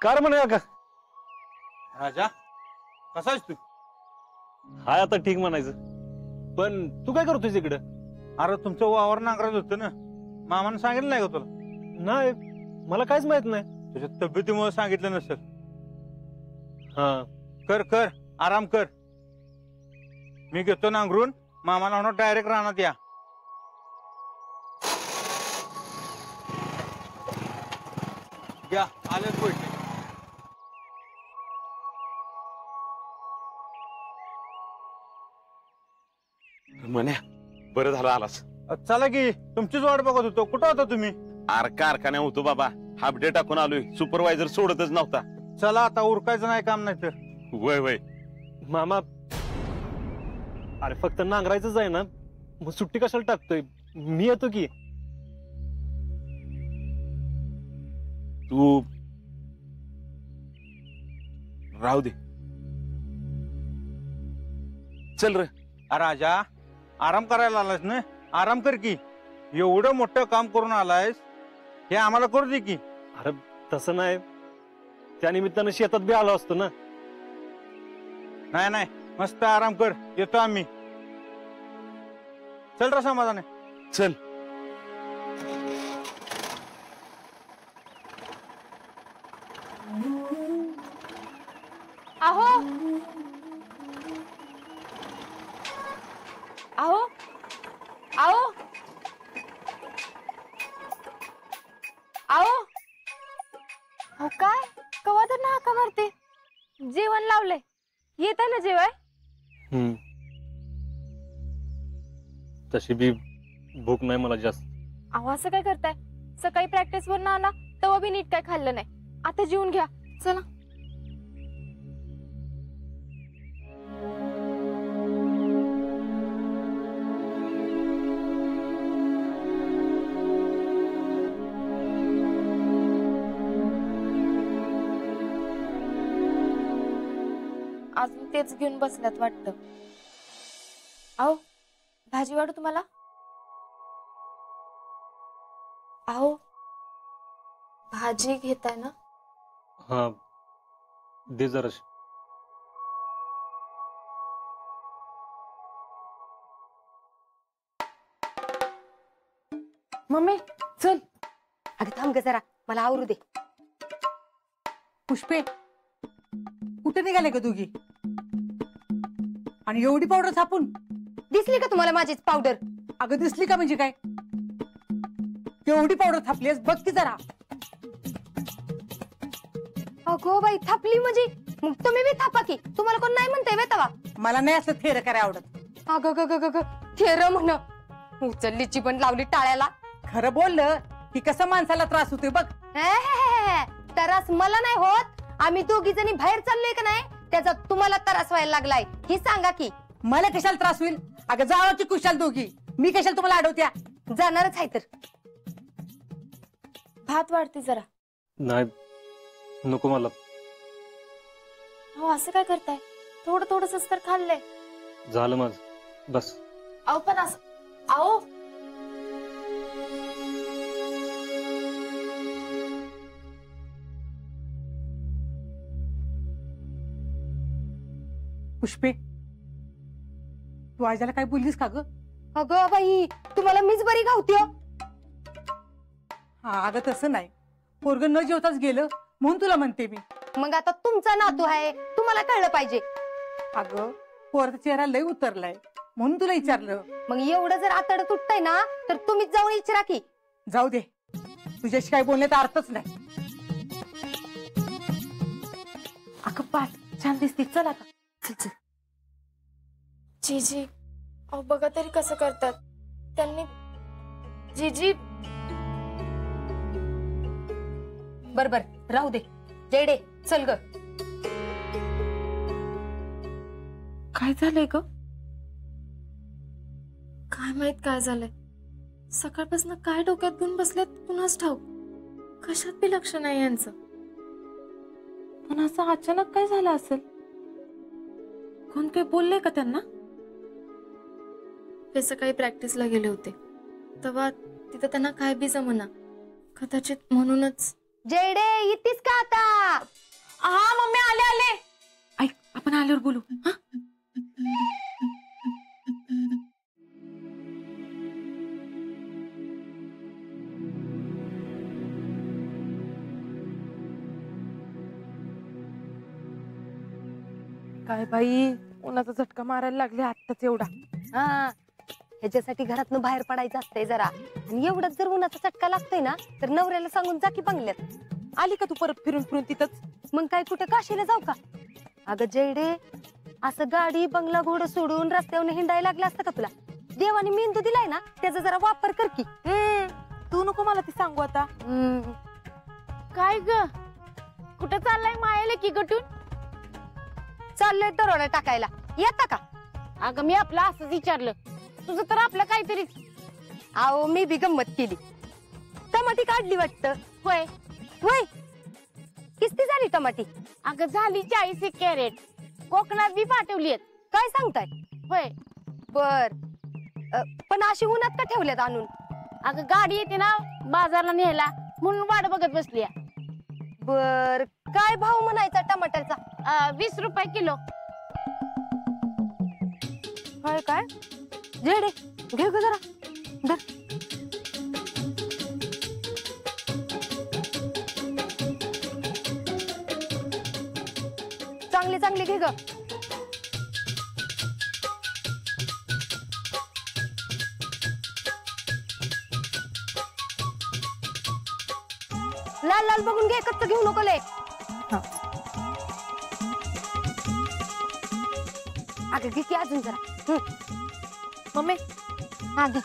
Car म्हणे का राजा कसा आहेस तू? हाय आता ठीक म्हणायचं, पण तू काय करतोय इकडे? अरे तुमचं वावर नांगरत होतं ना, मामानं सांगितलं नाही का तुला? नाही, मला काहीच माहित नाही. तुझ्या तब्येतीमुळे सांगितलं नसेल. हा कर कर आराम कर, मी घेतो नांगरून. मामाला म्हणून डायरेक्ट राहणार या. घ्या आलेच गोष्टी. म्हण्या बरं झालं आलास. चला की, तुमचीच वाट बघत होतो. कुठं होता तुम्ही? अरे कारखान्या होतो बाबा, हाफ डे टाकून आलोय. सुपरवायझर सोडतच नव्हता. चला आता, उरकायचं नाही काम नाही तर. वय वय मामा, अरे फक्त नांगरायचंच आहे ना, मग सुट्टी कशाला टाकतोय? मी येतो की. तू राहू दे, चल रे. राजा आराम करायला आलायस ना, आराम कर की. एवढं मोठं काम करून आलायस, हे आम्हाला करू दे की. अरे तसं नाही, त्या निमित्तानं शेतात बी आलो असतो ना. नाही नाही, मस्त आराम कर, येतो आम्ही. चल रे समाधान. चल. अहो अहो अहो अहो हो काय कवा तर ना का मारते? जेवण लावले, येत आहे ना जेवाय? तशी बी भूक नाही मला जास्त. अहो असं काय करताय? सकाळी प्रॅक्टिस वरून आला तेव्हा बी नीट काय खाल्लं नाही. आता जेवून घ्या चला. अजून तेच घेऊन बसल्यात वाटतं. अहो भाजी वाढू तुम्हाला? अहो भाजी घेताय ना? हा दे जराशी. मम्मी चल. अगं थांब ग जरा, मला आवरू दे. पुष्पे, कुठे निघाले ग दोघी? आणि एवढी पावडर छापून? दिसली का तुम्हाला माझीच पावडर? अगं दिसली का म्हणजे काय? एवढी पावडर थापलीस बघ की जरा. अगो बाई, थापली म्हणजे मग तुम्ही बी थापा की. तुम्हाला कोण नाही म्हणतंय वे तवा? मला नाही असं थेर कराय आवडत. अगं ग ग ग थेर म्हण, उचललीची पण लावली टाळ्याला. खरं बोललं की कसं माणसाला त्रास होतोय बघ. त्रास मला नाही होत. आम्ही दोघी जणी बाहेर चाललोय का नाही, त्याचा तुम्हाला त्रास व्हायला लागलाय हे सांगा की. मला कशाला त्रास होईल? अगं जावा की कुशाल दोघी. मी कशाला तुम्हाला अडवत्या? जाणारच आहे तर. भात वाढते जरा. नाही नको मला. हो असं काय करताय? थोडं थोडंसंच तर खाल्लंय. झालं माझ बस. अहो पण असं अहो पुष्पे, तू आजाला काय बोललीस का ग? अगं बाई, तुम्हाला मीच बरी घावती हो. हा अगं तसं नाही, पोरग न जेवताच गेलं म्हणून तुला म्हणते मी. मग आता तुमचा नातू आहे, तुम्हाला कळलं पाहिजे. अगं पोराचा चेहरा लय उतरलाय म्हणून तुला विचारलं. मग एवढं जर आतड तुटतंय ना, तर तुम्हीच जाऊन विचारा की. जाऊ दे, तुझ्याशी काय बोलण्याचा अर्थच नाही. अगं पाच छान दिसते, चल आता. जीजी अहो बघा तरी कसं करतात त्यांनी. जीजी बर बर राहू दे. जेडे चल ग. काय झालंय ग? काय माहित काय झालंय. सकाळपासून काय डोक्यात घेऊन बसलेत कुणाच ठाऊक. कशात बी लक्ष नाही यांचं. पण असं अचानक काय झालं असेल? कोण काही बोलले का त्यांना? ते सकाळी प्रॅक्टिसला गेले होते तेव्हा तिथं त्यांना काय बी जमना. कदाचित म्हणूनच जयडे इतीस का आता? हा मम्मी आले आले. ऐक आपण आल्यावर बोलू. हा काय बाई उन्हाचा झटका मारायला लागले आत्ताच एवढा. हा ह्याच्यासाठी घरातनं बाहेर पडायचं असतंय जरा. आणि एवढंच जर उन्हाचा चटका लागतोय ना तर नवऱ्याला सांगून जा की बंगल्यात. आली का तू परत फिरून फिरून तिथंच? मग काय कुठं काशीला जाऊ का? अगं जयडे असं गाडी बंगला घोडं सोडून रस्त्यावर हिंडायला लागलं असतं का तुला? देवाने मेंदू दिलाय ना त्याचा जरा वापर कर की. तू नको मला ते सांगू आता. काय ग कुठं चाललाय मायाले की गटून? चाललंय दरोडा टाकायला. येता का? अगं मी आपलं असंच विचारलं. तुझं तर आपलं काहीतरी. अहो मी बी गंमत केली. टमाटी काढली वाटतं. होय होय किस्ती झाली टमाटी? अगं झाली 40 कॅरेट. कोकणात बी पाठवलीत. काय सांगताय? होय बर पण अशी उन्हात का ठेवल्यात आणून? अगं गाडी येते ना बाजारला न्यायला म्हणून वाट बघत बसली. बर काय भाव म्हणायचा टमाटरचा? 20 रुपये किलो. काय काय जेडे घे ग जरा धर. चांगली चांगली घे ग. लाल लाल बघून घे कच्च घेऊ नको लय. अगं घे की अजून जरा. मम्मी हा घे.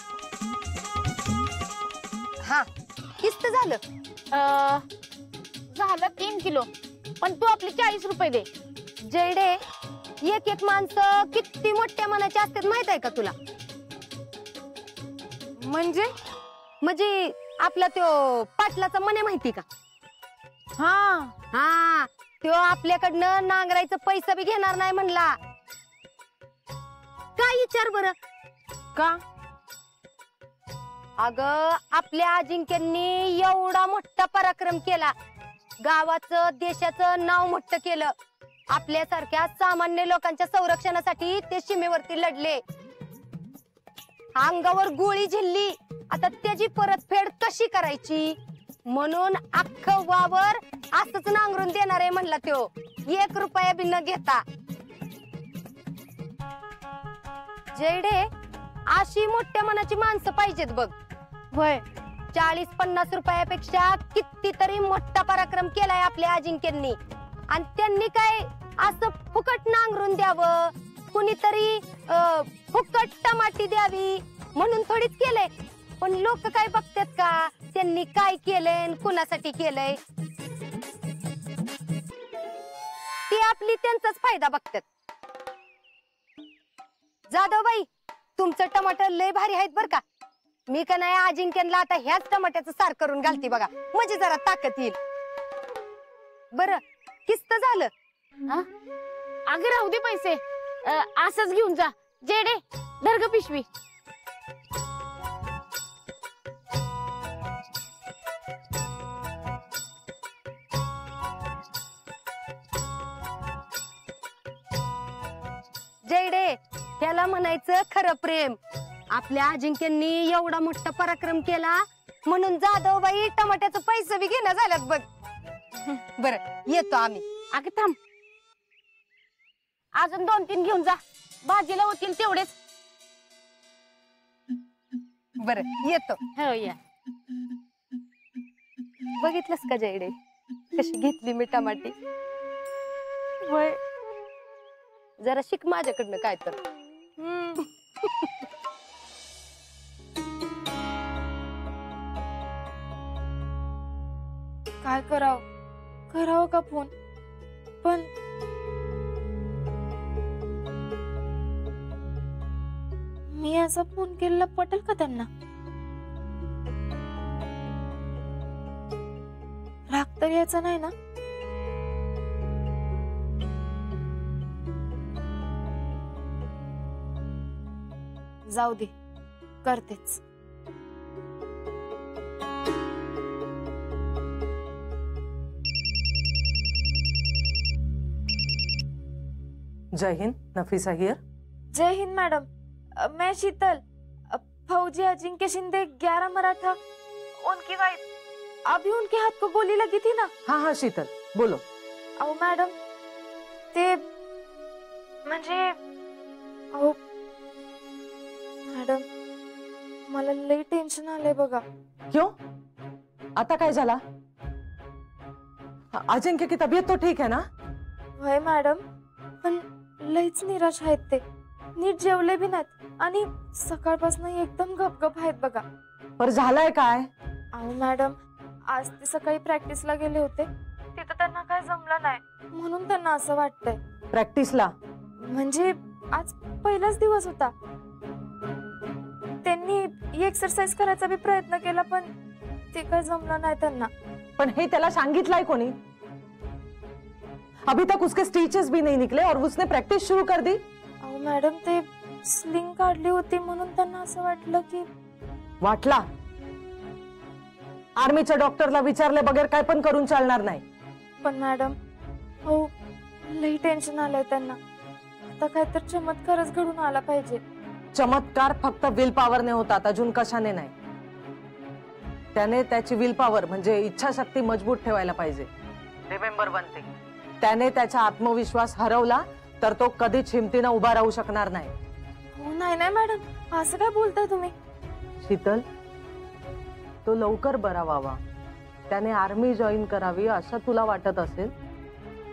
हा किस्त झालं. झालं 3 किलो पण तू आपले 40 रुपये दे. जयडे एक एक माणसं किती मोठ्या मनाची असतात माहित आहे का तुला? म्हणजे आपला तो पाटलाचा मने माहिती का? हा हा तो आपल्याकडनं नांगरायचं पैसा बी घेणार नाही म्हणला. काय विचार बरं का? अगं आपल्या अजिंक्यांनी एवढा मोठा पराक्रम केला. गावाचं देशाचं नाव मोठं केलं. आपल्यासारख्या सामान्य लोकांच्या संरक्षणासाठी ते सीमेवरती लढले. अंगावर गोळी झेलली. आता त्याची परतफेड कशी करायची म्हणून अख्खं वावर असंच नांगरून देणार आहे म्हणला तो 1 रुपया बी न घेता. जयडे अशी मोठ्या मनाची माणसं पाहिजेत बघ. होय 40-50 रुपयापेक्षा कितीतरी मोठा पराक्रम केलाय आपल्या अजिंक्यांनी. आणि त्यांनी काय असं फुकट नांगरून द्यावं कुणीतरी फुकट टमाटी द्यावी म्हणून थोडीच केलंय. पण लोक काय बघतात का त्यांनी काय केलंय कुणासाठी केलंय? ती आपली त्यांचाच फायदा बघतात. जाधवबाई तुमचं टमाटर लय भारी आहेत बर का. मी का नाही अजिंक्यला आता ह्याच टमाट्याचं सार करून घालते बघा म्हणजे जरा ताकद येईल. बर किस्त झालं. अगं राहू दे पैसे. असंच घेऊन जा. जेडे धर ग पिशवी. जयडे त्याला म्हणायचं खरं प्रेम. आपल्या अजिंक्यांनी एवढा मोठा पराक्रम केला म्हणून जाधवबाई टमाट्याचं पैसे बी घेणं झाल्यात बघ. बर येतो आम्ही. अगं थांब अजून 2-3 घेऊन जा. भाजीला होतील तेवढेच. बर येतो. हो या. बघितलंस का जयडे कशी घेतली मी टमाटी? होय जरा शिक माझ्याकडनं काय तर. काय करावं का फोन? पण मी असा फोन केलेला पटेल का त्यांना? राग तर यायचा नाही ना? जाऊ दे करतेच. जय हिंद, नफीसा हियर। जय हिंद मैडम। मैं शीतल, फौजी अजिंक्य शिंदे 11 मराठा, उनकी वाइफ। अभी उनके हाथ को गोली लगी थी ना। हाँ हाँ शीतल, बोलो। अहो मॅडम, ते म्हणजे अहो मॅडम, मला लई टेन्शन आलंय बघा। क्यों? आता काय झाला? अजिंक्य की तबीयत तो ठीक है ना? होय मॅडम, पण लईच निराश आहेत ते। नीट जेवले भी नाहीत आणि सकाळपासून एकदम गपगप आहेत बघा। पर झालाय काय? अहो मॅडम, आज ते सकाळी प्रॅक्टिसला गेले होते, तिथं त्यांना काय जमलं नाही म्हणून त्यांना असं वाटतंय। प्रॅक्टिसला? म्हणजे आज पहिलाच दिवस होता। त्यांनी एक्सरसाइज करायचा भी प्रयत्न केला पण ते काय जमलं नाही त्यांना। पण हे त्याला सांगितलंय कोणी? अभी तक उसके स्टिचेस भी नहीं निकले और उसने प्रैक्टिस शुरू कर दी। अहो मॅडम, ते स्लिंग काढली होती म्हणून त्यांना असं वाटलं की। वाटला? आर्मीच्या डॉक्टरला विचारले बगैर काय पण करून चालणार नाही। पण मॅडम, हो लई टेन्शन आलंय त्यांना। आता काय तर चमत्कारच घडून आला पाहिजे। चमत्कार फक्त विल पॉवरने होतात, अजून कशाने नाही। त्याने त्याची विल पॉवर म्हणजे इच्छाशक्ती मजबूत ठेवायला पाहिजे। रिमेंबर वन थिंग, त्याने त्याचा आत्मविश्वास हरवला तर तो कधीच हिमतीने उभा राहू शकणार नाही। हो नाही नाही मॅडम, असं काय बोलताय तुम्ही? शीतल, तो लवकर बरा व्हावा, त्याने आर्मी जॉईन करावी असं तुला वाटत असेल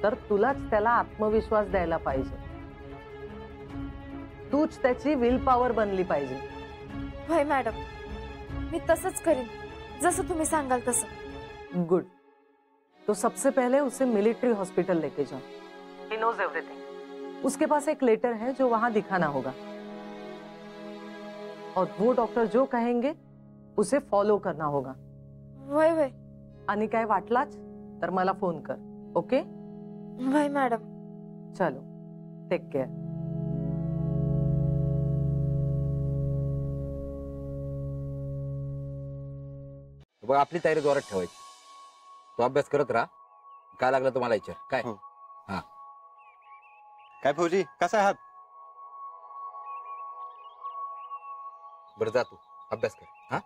तर तुलाच त्याला आत्मविश्वास द्यायला पाहिजे। तूच त्याची विल पॉवर बनली पाहिजे। होय मॅडम, मी तसंच करीन जसं तुम्ही सांगाल तसं। गुड। तो सबसे पहले उसे मिलिट्री हॉस्पिटल लेके जाओ। He knows everything। उसके पास एक लेटर है जो वहां दिखाना होगा और वो डॉक्टर जो कहेंगे उसे फॉलो करना होगा। होय होय। आणि काय वाटलाच तर मला फोन कर, ओके? होय मॅडम। चलो, टेक केअर। बघ, आपली तयारी जोरात ठेवायची। तो अभ्यास करत राहा, काय लागलं तुम्हाला विचार। काय? हो. हा, काय फौजी, कसा आहात? बरं जा तू अभ्यास कर। हा,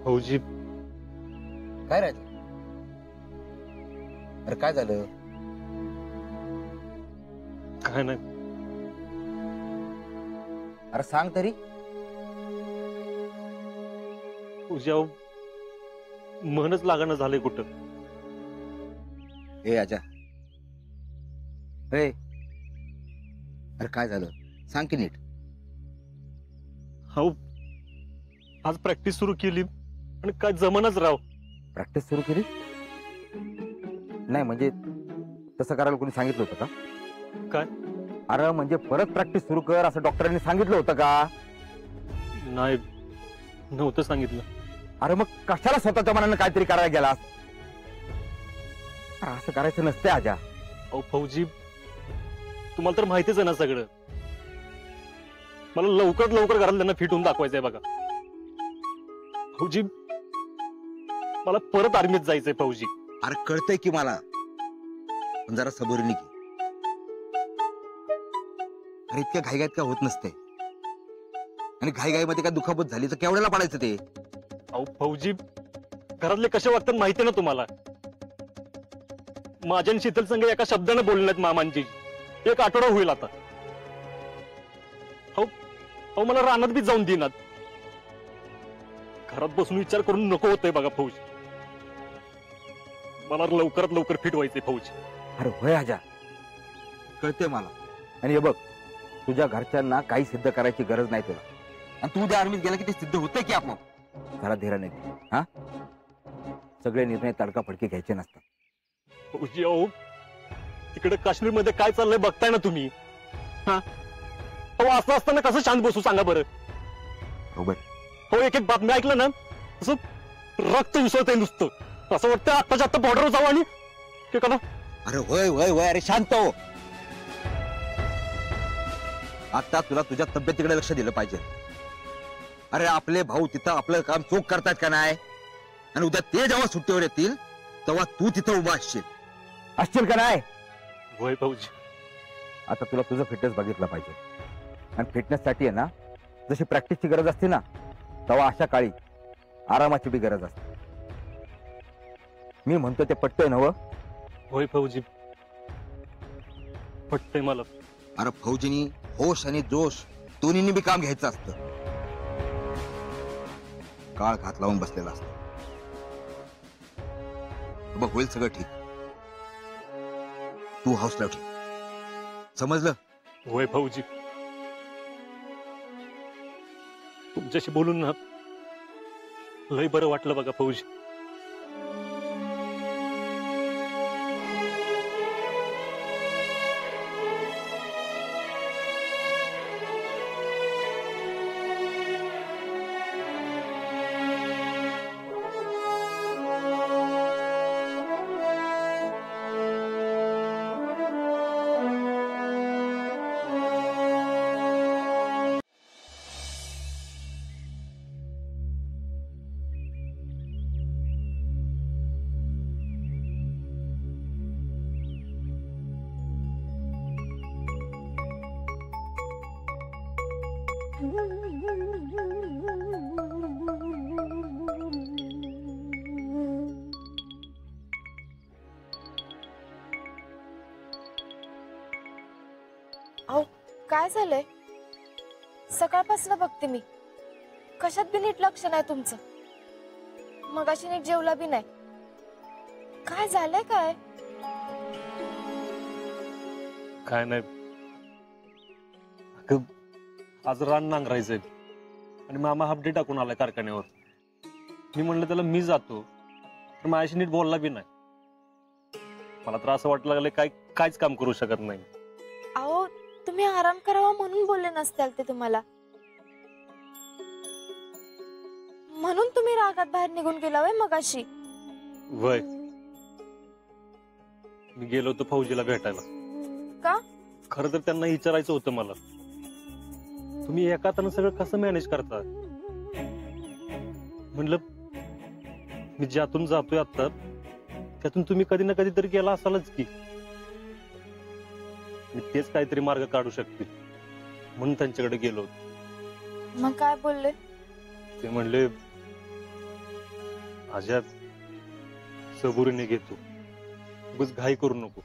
फौजी, काय राहायचं? अरे काय झालं? काय नाही। अरे सांग तरी। फौजी, अहो मनच लागणं झालंय कुठं। ए आजा, ए, अरे काय झालं सांग की नीट। हो, आज प्रॅक्टिस सुरू केली आणि काय जमनच राव। प्रॅक्टिस सुरू केली? नाही म्हणजे तसं करायला कोणी सांगितलं होतं का? काय? अरे म्हणजे परत प्रॅक्टिस सुरू कर असं डॉक्टरांनी सांगितलं होतं का? नाही, नव्हतं सांगितलं। अरे मग कशाला स्वतःच्या मनानं काहीतरी करायला गेलास? अरे असं करायचं नसते आजा। अहो फौजी, तुम्हाला तर माहितीच आहे ना सगळं। मला लवकरात लवकर घरात त्यांना फिट होऊन दाखवायचंय बघा फौजी। मला परत आर्मीत जायचंय फौजी। अरे कळतंय की मला, पण जरा सबुरीने की। अरे इतक्या घाईघाईत काय होत नसते, आणि घाईघाईमध्ये काय दुखापत झाली तर केवढ्याला पडायचं ते? अहो फौजी, घरातले कसे वागतात माहिती ना तुम्हाला। माझ्या आणि शीतल संघ एका शब्दाने बोलण्यात मामांची 1 आठवडा होईल आता। अहो मला रानात बी जाऊन देणार। घरात बसून विचार करून नको होतंय बघा फौजी। मला लवकरात लवकर फिट व्हायचंय फौजी। अरे होय आजा, कळते मला। आणि हे बघ, तुझ्या घरच्यांना काही सिद्ध करायची गरज नाही तुला, आणि तू उद्या आर्मीत गेला की ते सिद्ध होतंय की आपण। जरा धीराने घे, हा? सगळे निर्णय तडकाफडकी घ्यायचे नसतात। फौजी, अहो तिकडे काश्मीर मध्ये काय चाललंय बघताय ना तुम्ही। हा, अहो असं असताना कसं शांत बसू सांगा बरं? बरोबर। हो, एक एक बातमी ऐकलं ना असं रक्त उसळतंय नुसतं। असं वाटतं आत्ताच्या आत्ता बॉर्डरवर जाऊ आणि ते का ना। अरे होय होय होय, अरे शांत हो। आता तुला तुझ्या तब्येतीकडे लक्ष दिलं पाहिजे। अरे आपले भाऊ तिथं आपलं काम चोख करतात का नाही? आणि उद्या ते जेव्हा सुट्टीवर येतील तेव्हा तू तिथं उभा असशील का नाही? होय भाऊजी. आता तुला तुझं फिटनेस बघितलं पाहिजे, आणि फिटनेस साठी आहे ना जशी प्रॅक्टिसची गरज असते ना, तेव्हा अशा काळी आरामाची बी गरज असते. मी म्हणतो ते पटतंय नव? होय भाऊजी, पटतंय मला. अरे फौजीनी होश आणि जोश दोन्हींनी बी काम घ्यायचं असतं. काळ घात लावून बसलेला असतो. बघ होईल सगळं ठीक. तू हौसला ठेव, समजलं? होय भाऊजी. तुमच्याशी बोलून ना लय बरं वाटलं बघा भाऊजी. अहो काय झालंय? सकाळपासून बघते मी, कशात बी नीट लक्ष नाही तुमचं. मगाशी नीट जेवला बी नाही. काय झालंय काय? काय नाही, अगं, आज रान नांगरायचंय आणि मामा हाफ डे टाकून आलाय कारखान्यावर. मी म्हणलं त्याला मी जातो, तर माझ्याशी नीट बोलला बी नाही. मला तर असं वाटलं लागलं काहीच काम करू शकत नाही. अहो तुम्ही आराम करावा म्हणून बोलले नसतील ते तुम्हाला, म्हणून तुम्ही रागात बाहेर निघून गेला वय मगाशी. वय मी गेलो होतो फौजीला भेटायला. का? खरं तर त्यांना विचारायचं होतं मला, तुम्ही एका हातानं सगळं कसं मॅनेज करता. म्हणलं मी ज्यातून जातोय आता त्यातून तुम्ही कधी ना कधी तरी गेला असालच की. मी तेच काहीतरी मार्ग काढू शकते म्हणून त्यांच्याकडे गेलो होतो. मग काय बोलले? ते म्हणले आज्या सबुरीने घेतो, उगाच घाई करू नको.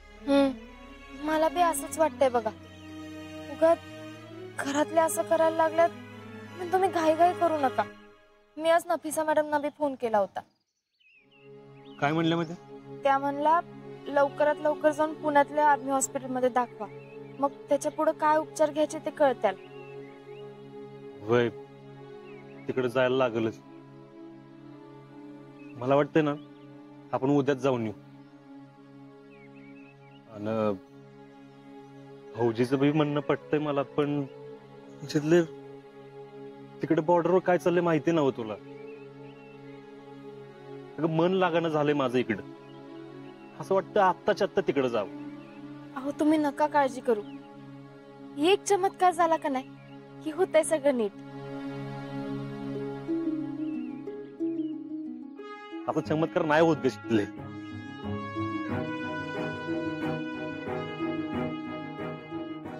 मला बी असंच वाटतंय बघा. उगाच घरातले असं करायला लागल्यात पण तुम्ही घाई घाई करू नका. मी आज नफिसा मॅडमना बी फोन केला होता. काय म्हणले मध्ये? त्या म्हणला लवकरात लवकर जाऊन पुण्यातल्या आर्मी हॉस्पिटलमध्ये दाखवा, मग त्याच्या पुढे काय उपचार घ्यायचे ते कळतील. वय तिकडे जायला लागलच. मला वाटतंय ना आपण उद्याच जाऊन येऊ. आणि फौजीचं बी म्हणणं पटतंय मला, पण तिथले तिकडे बॉर्डरवर काय चाललंय माहिती नव्हतं तुला. मन लागणं झालंय माझं इकडं. असं वाटतं आत्ताच्या आत्ता तिकडे जावं. अहो तुम्ही नका काळजी करू. एक चमत्कार झाला का नाही की होतंय सगळं नीट. आता चमत्कार नाही होत गले.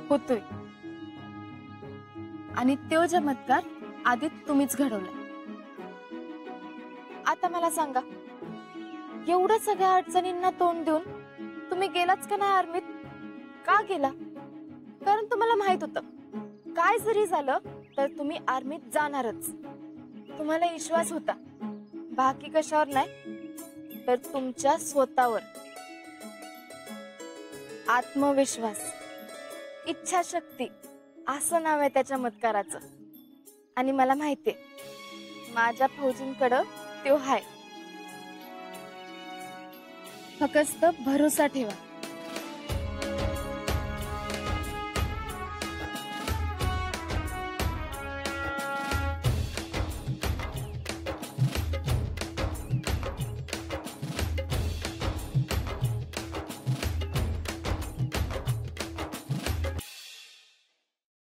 होतोय, आणि तो चमत्कार आधी तुम्हीच घडवलाय. आता मला सांगा, एवढ्या सगळ्या अडचणींना तोंड देऊन तुम्ही गेलाच का नाही आर्मीत? का गेला? कारण तुम्हाला माहित होतं काय जरी झालं तर तुम्ही आर्मीत जाणारच. तुम्हाला विश्वास होता, बाकी कशावर नाही तर तुमच्या स्वतःवर. आत्मविश्वास, इच्छाशक्ती असं नाव आहे त्या चमत्काराचं. आणि मला माहितीये माझ्या फौजींकडं तो हाय. फक्त भरोसा ठेवा.